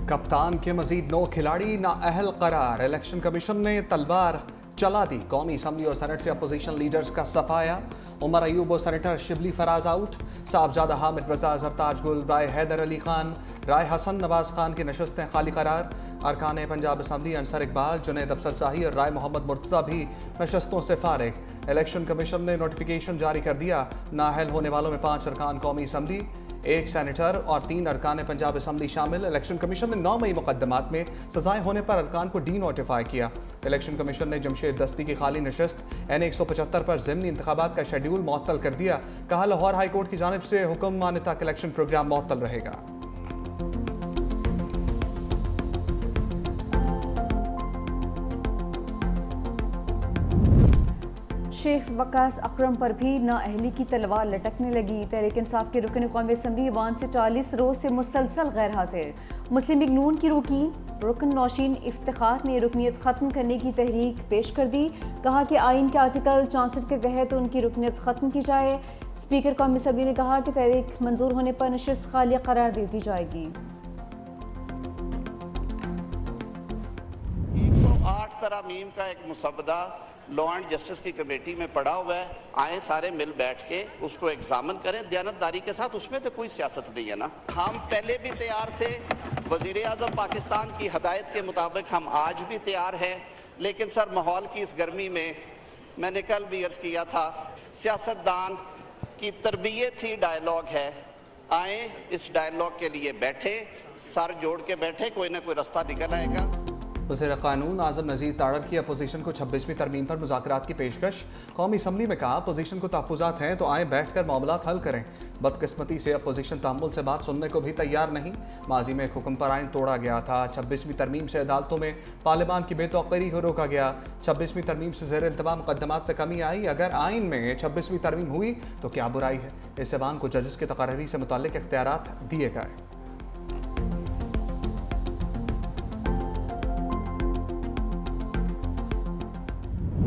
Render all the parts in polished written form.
कप्तान के मजीद 9 खिलाड़ी नाअहल करार। इलेक्शन कमीशन ने तलवार चला दी। कौमी असम्बली और सेनेट से अपोजिशन लीडर्स का सफाया। उमर अयूब और सेनेटर शिबली फराज आउट। साहबजादा हामिद रजा, जरताज गुल, राय हैदर अली खान, राय हसन नवाज खान की नशस्तें खाली करार। अरकान पंजाब असम्बली अंसर इकबाल, जुनैद अफसर शाही और राय मोहम्मद मुर्तज़ा भी नशस्तों से फारिग। इलेक्शन कमीशन ने नोटिफिकेशन जारी कर दिया। नाअहल होने वालों में 5 अरकान कौमी असम्बली, 1 सेनेटर और 3 अरकान पंजाब असम्बली शामिल। इलेक्शन कमीशन ने 9 मई मुकदमात में सजाएं होने पर अरकान को डी नोटिफाई किया। इलेक्शन कमीशन ने जमशेद दस्ती की खाली नशस्त NA 175 पर ज़िमनी इंतखाबात का शेड्यूल मुअत्तल कर दिया। कहा, लाहौर हाई कोर्ट की जानिब से हुक्म आने तक इलेक्शन प्रोग्राम मुअत्तल रहेगा। शेख वकास अकरम पर भी नाअहली की तलवार लटकने लगी। तहरीक इंसाफ के रुकन कौमी असम्बली ईवान से 40 रोज से मुसलसल गैर हाजिर। मुस्लिम लीग नून की रुकन नौशीन इफ्तिखार ने रुकनीत ख़त्म करने की तहरीक पेश कर दी। कहा कि आइन के आर्टिकल 64 के तहत उनकी रुकनीत ख़त्म की जाए। स्पीकर कौमी असम्बली ने कहा कि तहरीक मंजूर होने पर नशिस्त खाली करार दे दी जाएगी। 108 तरामीम का एक मुसवदा लॉ एंड जस्टिस की कमेटी में पड़ा हुआ है। आए सारे मिल बैठ के उसको एग्जामिन करें दयानतदारी के साथ। उसमें तो कोई सियासत नहीं है ना। हम पहले भी तैयार थे, वजीर आज़म पाकिस्तान की हदायत के मुताबिक हम आज भी तैयार हैं। लेकिन सर, माहौल की इस गर्मी में मैंने कल भी अर्ज़ किया था, सियासतदान की तरबियत ही डायलॉग है। आए इस डायलॉग के लिए बैठे, सर जोड़ के बैठे, कोई ना कोई रास्ता निकल आएगा। वज़ीर क़ानून आज़म नज़ीर तारड़ की अपोजिशन को 26वीं तरमीम पर मुज़ाकरात की पेशकश। कौमी असम्बली में कहा, अपोजिशन को तहफ़्फ़ुज़ात हैं तो आए बैठ कर मामलात हल करें। बदकिस्मती से अपोजिशन तहम्मुल से बात सुनने को भी तैयार नहीं। माजी में एक हुक्म पर आइन तोड़ा गया था। 26वीं तरमीम से अदालतों में पार्लिमान की बेतौक़ीरी को रोका गया। 26वीं तरमीम से ज़ेर इल्तवा मुक़द्दमात में कमी आई। अगर आइन में 26वीं तरमीम हुई तो क्या बुराई है। इस ऐवान को जजेस की तक़र्री से मुताल्लिक़ इख्तियारात दिए गए।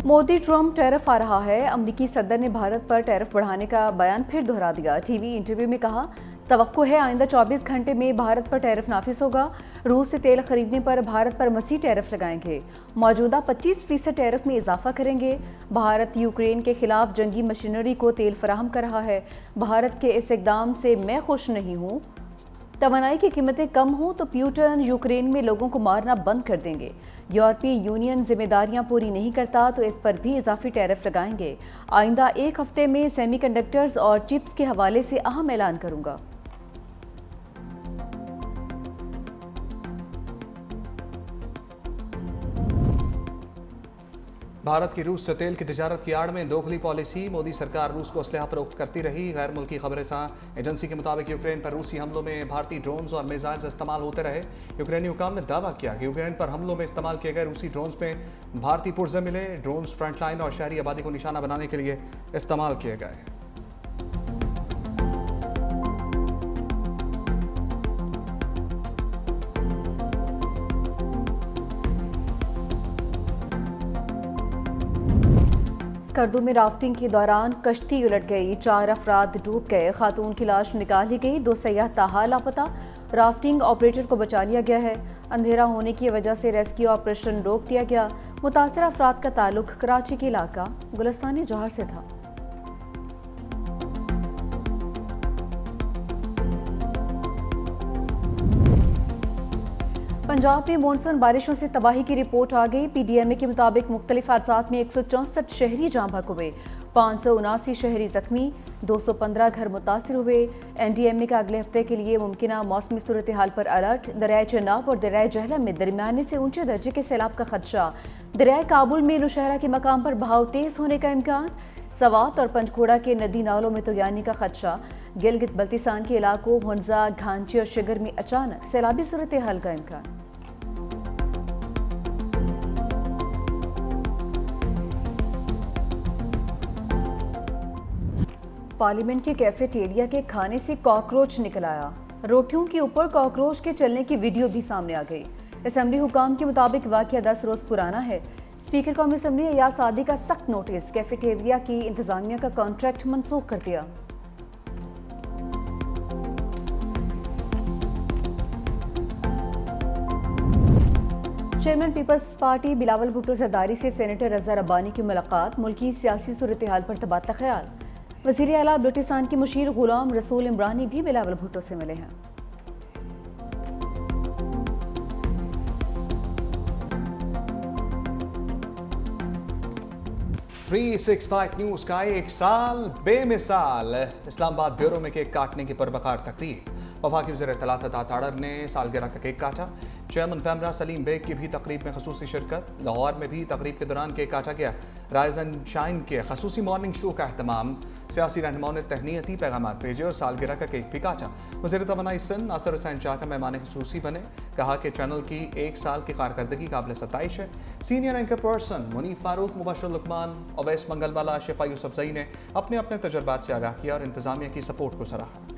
मोदी ट्रम्प टैरिफ आ रहा है। अमरीकी सदर ने भारत पर टैरिफ बढ़ाने का बयान फिर दोहरा दिया। टीवी इंटरव्यू में कहा, तवक्को है आइंदा 24 घंटे में भारत पर टैरिफ नाफिज होगा। रूस से तेल खरीदने पर भारत पर मज़ीद टैरिफ लगाएंगे। मौजूदा 25% टैरिफ में इजाफा करेंगे। भारत यूक्रेन के खिलाफ जंगी मशीनरी को तेल फराहम कर रहा है। भारत के इस इकदाम से मैं खुश नहीं हूँ। तवानाई की कीमतें कम हों तो प्यूटन यूक्रेन में लोगों को मारना बंद कर देंगे। यूरोपीय यूनियन जिम्मेदारियां पूरी नहीं करता तो इस पर भी इजाफी टैरिफ लगाएंगे। आइंदा 1 हफ्ते में सेमीकंडक्टर्स और चिप्स के हवाले से अहम ऐलान करूंगा। भारत की रूस से तेल की तिजारत की आड़ में दोगली पॉलिसी। मोदी सरकार रूस को असलहा फरोख्त करती रही। गैर मुल्की खबरें एजेंसी के मुताबिक यूक्रेन पर रूसी हमलों में भारतीय ड्रोन्स और मिसाइल्स इस्तेमाल होते रहे। यूक्रेनी हुकाम ने दावा किया कि यूक्रेन पर हमलों में इस्तेमाल किए गए रूसी ड्रोन्स में भारतीय पुर्जे मिले। ड्रोन्स फ्रंट लाइन और शहरी आबादी को निशाना बनाने के लिए इस्तेमाल किए गए। स्कर्दू में राफ्टिंग के दौरान कश्ती उलट गई। 4 अफराद डूब गए। खातून की लाश निकाली गई। 2 सयाह ताहाल लापता। राफ्टिंग ऑपरेटर को बचा लिया गया है। अंधेरा होने की वजह से रेस्क्यू ऑपरेशन रोक दिया गया। मुतासर अफराद का ताल्लुक कराची के इलाका गुलिस्तान जौहर से था। पंजाब में मानसून बारिशों से तबाही की रिपोर्ट आ गई। PDMA के मुताबिक मुख्तलिफ हादसात में 164 शहरी जाँ बहक हुए। 579 शहरी जख्मी, 215 घर मुतासर हुए। NDMA का अगले हफ्ते के लिए मुमकिन मौसमी सूरत हाल पर अलर्ट। दरियाए चेनाब और दरियाए जहलम में दरमियाने से ऊंचे दर्जे के सैलाब का खदशा। दरियाए काबुल में नौशहरा के मकाम पर बहाव तेज होने का इम्कान। सवात और पंचकूड़ा के नदी नालों में तोयानी का खदशा। गिलगित बल्तिस्तान के इलाकों हुंजा, घांची और शिगर में अचानक सैलाबी सूरत हाल का इम्कान। पार्लियामेंट के कैफेटेरिया के खाने से कॉकरोच निकल आया। रोटियों के ऊपर कॉकरोच के चलने की वीडियो भी सामने आ गई। असेंबली हुकाम के मुताबिक वाकया 10 रोज पुराना है। स्पीकर कौमी असम्बली अयाज सादी का सख्त नोटिस, कैफेटेरिया की इंतजामिया का कॉन्ट्रैक्ट मनसूख कर दिया। चेयरमैन पीपल्स पार्टी बिलावल भुट्टो जरदारी से सेनेटर रजा रब्बानी की मुलाकात, मुल्की सियासी सूरत हाल पर तबादला ख्याल। वज़ीर आला बलूचिस्तान के मुशीर गुलाम रसूल इमरानी भी बिलावल भुट्टो से मिले हैं। 365 न्यूज़ का एक साल बेमिसाल। इस्लामाबाद ब्यूरो में केक काटने की परवकार तकरीब। वफाकी वज़ीर इत्तलात ताड़र ने सालगिरह का केक काटा। चेयरमैन पैमरा सलीम बेग की भी तकरीब में खसूसी शिरकत। लाहौर में भी तकरीब के दौरान केक काटा गया। राइज एंड शाइन के खसूसी मॉर्निंग शो का अहतमाम। सियासी रहनुमाओं ने तहनीती पैगाम भेजे और सालगिरह का केक भी काटा। वज़ीर तवानाई सिंध नासिर हुसैन शाह का मेहमान खसूसी बने। कहा कि चैनल की एक साल की कारकर्दगी काबिल सताइश है। Senior anchor person Munif Farooq, Mubashar Luqman, Awais Mangalwala, Shifa Yousafzai ने अपने अपने तजर्बात से आगाह किया और इंतजामिया की सपोर्ट को सराहा।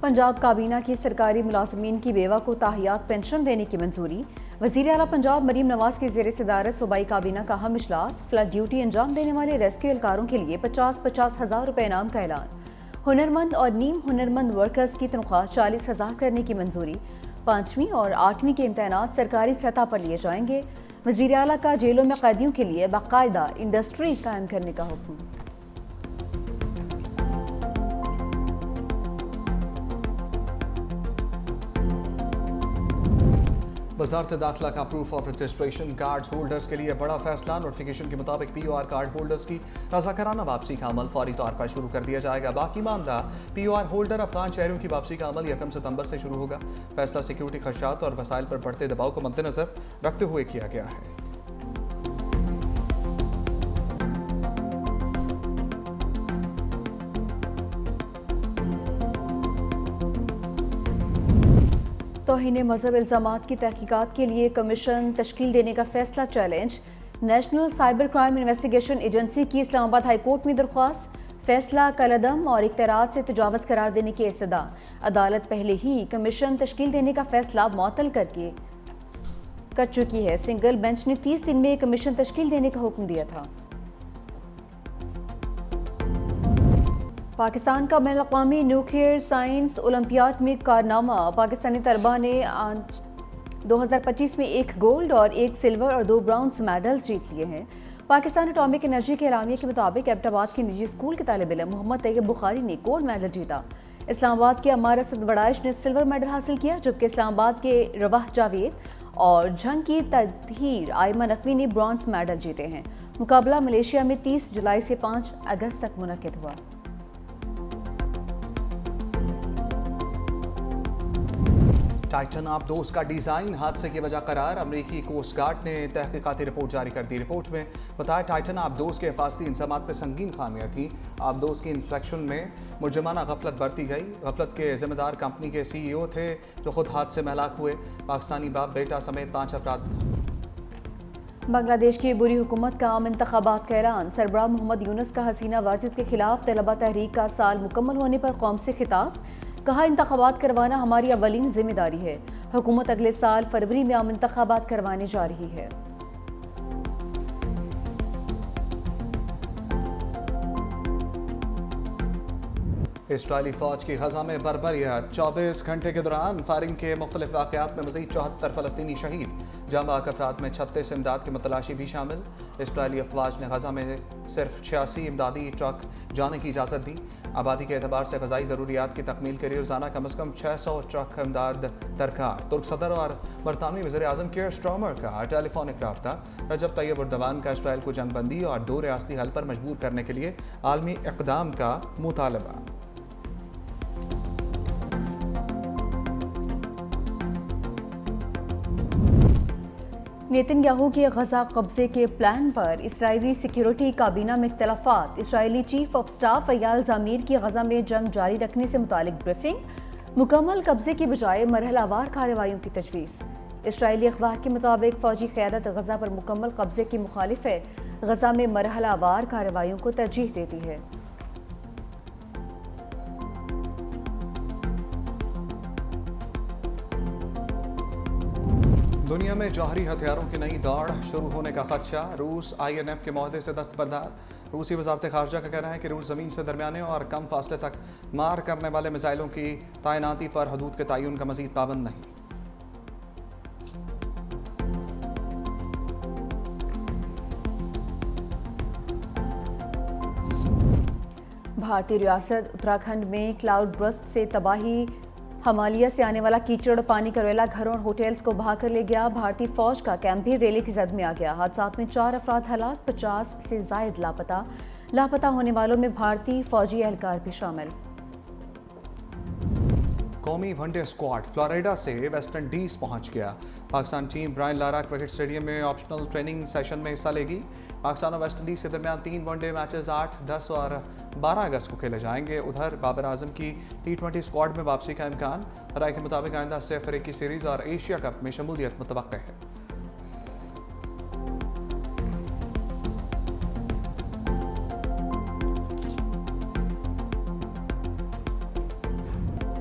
पंजाब काबीना की सरकारी मुलाजमीन की बेवा को ताहियात पेंशन देने की मंजूरी। वज़ीर आला पंजाब मरीम नवाज की ज़ेर सदारत सूबाई काबीना का अहम इजलास। फ्लड ड्यूटी अंजाम देने वाले रेस्क्यू एहलकारों के लिए 50-50 हज़ार रुपये इनाम का ऐलान। हुनरमंद और नीम हुनरमंद वर्कर्स की तनख्वाह 40,000 करने की मंजूरी। 5वीं और 8वीं के इम्तहानात सरकारी सतह पर लिए जाएंगे। वज़ीर आला का जेलों में कैदियों के लिए बाकायदा इंडस्ट्री कायम करने का हुक्म। वज़ारत दाखिला का proof of registration cards holders के लिए बड़ा फैसला। नोटिफिकेशन के मुताबिक POR कार्ड होल्डर्स की रज़ाकाराना वापसी का अमल फौरी तौर पर शुरू कर दिया जाएगा। बाकी मामला POR होल्डर अफगान शहरों की वापसी का अमल 1 सितंबर से शुरू होगा। फैसला सिक्योरिटी खदशात और वसाइल पर बढ़ते दबाव को मद्देनजर रखते हुए किया गया है। तौहीन मजहब इल्ज़ामात की तहकीकात के लिए कमीशन तश्कील देने का फैसला challenge. National cyber crime investigation agency की इस्लामाबाद हाई कोर्ट में दरख्वास्त। फैसला कलअदम और इख्तियारात से तजावज़ करार देने की इस्तदा। अदालत पहले ही कमीशन तश्कील देने का फैसला मुअत्तल कर चुकी है। सिंगल बेंच ने 30 दिन में कमीशन तश्कील देने का हुक्म दिया था। पाकिस्तान का बैनुल-अक़वामी न्यूक्लियर साइंस ओलंपियाड में कारनामा। पाकिस्तानी तलबा ने 2025 में 1 गोल्ड और 1 सिल्वर और 2 ब्राउन्ज मेडल्स जीत लिए हैं। पाकिस्तान एटॉमिक एनर्जी के एलामिया के मुताबिक एबटाबाद के निजी स्कूल के तालिब इल्म मोहम्मद तैयब बुखारी ने गोल्ड मेडल जीता। इस्लामाबाद के अमार असद बड़ाइश ने सिल्वर मेडल हासिल किया, जबकि इस्लामाबाद के रवाह जावेद और झंग की तदहीर आयमा नकवी ने ब्रॉन्ज मेडल जीते हैं। मुकाबला मलेशिया में 30 जुलाई से 5 अगस्त तक मुनक्किद हुआ। टाइटन आबदोज का डिज़ाइन हादसे की वजह करार। अमरीकी कोस्ट गार्ड ने तहकीकाती रिपोर्ट जारी कर दी। रिपोर्ट में बताया टाइटन आबदोज के हिफाजती इंतजामात में संगीन खामियां थी। आबदोज की इंस्पेक्शन में मुजरमाना गफलत बरती गई। गफलत के जिम्मेदार कंपनी के CEO थे जो खुद हादसे में हलाक हुए। पाकिस्तानी बाप बेटा समेत 5 अफराद। बांग्लादेश की बुरी हुकूमत का आम इंतखाबात का ऐलान। सरबराह मोहम्मद यूनुस का हसीना वाजिद के खिलाफ तलबा तहरीक का साल मुकम्मल होने पर कौम से खिताब। कहा, इंतखाबात करवाना हमारी अवलीन जिम्मेदारी है। हुकूमत अगले साल फरवरी में आम इंतखाबात करवाने जा रही है। इसराइली फौज की गजा में बर्बरियत। 24 घंटे के दौरान फायरिंग के मुख्तलिफ वाक़यात में मज़ीद 74 फ़लस्तीनी शहीद। जांबाक अफराद में 36 इमदाद की मतलाशी भी शामिल। इसराइली अफवाज ने गजा में सिर्फ 86 इमदादी ट्रक जाने की इजाज़त दी। आबादी के एतबार से ग़ज़ाई ज़रूरियात की तकमील के लिए रोज़ाना कम अज़ कम 600 ट्रक इमदाद दरकार। तुर्क सदर और बरतानवी वज़ीर आज़म केयर स्टार्मर का टेलीफोनिक रब्ता। रजब तैयब उर्दवान का इसराइल को जंगबंदी और 2 रियासती हल पर मजबूर करने के लिए आलमी इक़दाम का मुतालबा। नेतन्याहू के गजा कब्जे के प्लान पर इसराइली सिक्योरिटी काबीना में इख्तलाफात। Israeli chief of staff Ayal ज़मीर की गजा में जंग जारी रखने से मुतालिक ब्रीफिंग। मुकम्मल कब्जे की बजाय मरहलावार कार्रवाइयों की तजवीज़। इसराइली अखबार के मुताबिक फौजी क़यादत गजा पर मुकम्मल कब्जे की मुखालिफ है। गजा में मरहलावार कार्रवाइयों को तरजीह देती है। दुनिया में जौहरी हथियारों की नई दौड़ शुरू होने का खदशा, रूस INF के मुआहदे से दस्तबरदार। रूसी वजारत खारजा का कहना है कि रूस ज़मीन से दरमियाने और कम फासले तक मार करने वाले मिसाइलों की तैनाती पर हदूद के तयन का मजीद पाबंद नहीं। भारतीय रियासत उत्तराखंड में क्लाउड बर्स्ट से तबाही, हिमालय से आने वाला कीचड़ पानी करेला घरों और होटल्स को बहाकर ले गया। भारतीय फौज का कैंप भी रेले की जद में आ गया। हादसात में 4 अफराद हलाक, 50 से जायद लापता। लापता होने वालों में भारतीय फौजी एहलकार भी शामिल। कौमी वनडे स्क्वाड फ्लोरिडा से वेस्ट इंडीज पहुंच गया। Pakistan team Brian Lara cricket stadium में ऑप्शनल ट्रेनिंग सेशन में हिस्सा लेगी। पाकिस्तान और वेस्ट इंडीज के दरमियान 3 वनडे मैचेस 8, 10 और 12 अगस्त को खेले जाएंगे। उधर बाबर आजम की T20 स्क्वाड में वापसी का इम्कान। राय के मुताबिक आइंदा से अफ्रीकी सीरीज और एशिया कप में शमूलियत मुतवक्के है।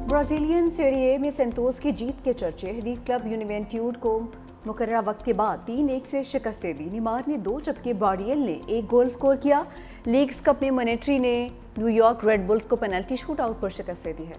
ब्राजीलियन सीरी ए में सेंतोस की जीत के चर्चे। लीग क्लब यूवेंट्यूड को मुकर्ररा वक्त के बाद 3-1 से शिकस्त दे दी। नीमार ने 2 जबकि बार्डियल ने 1 गोल स्कोर किया। लीग्स कप में मॉनेट्री ने न्यूयॉर्क रेड बुल्स को पेनल्टी शूट आउट पर शिकस्त दे दी है।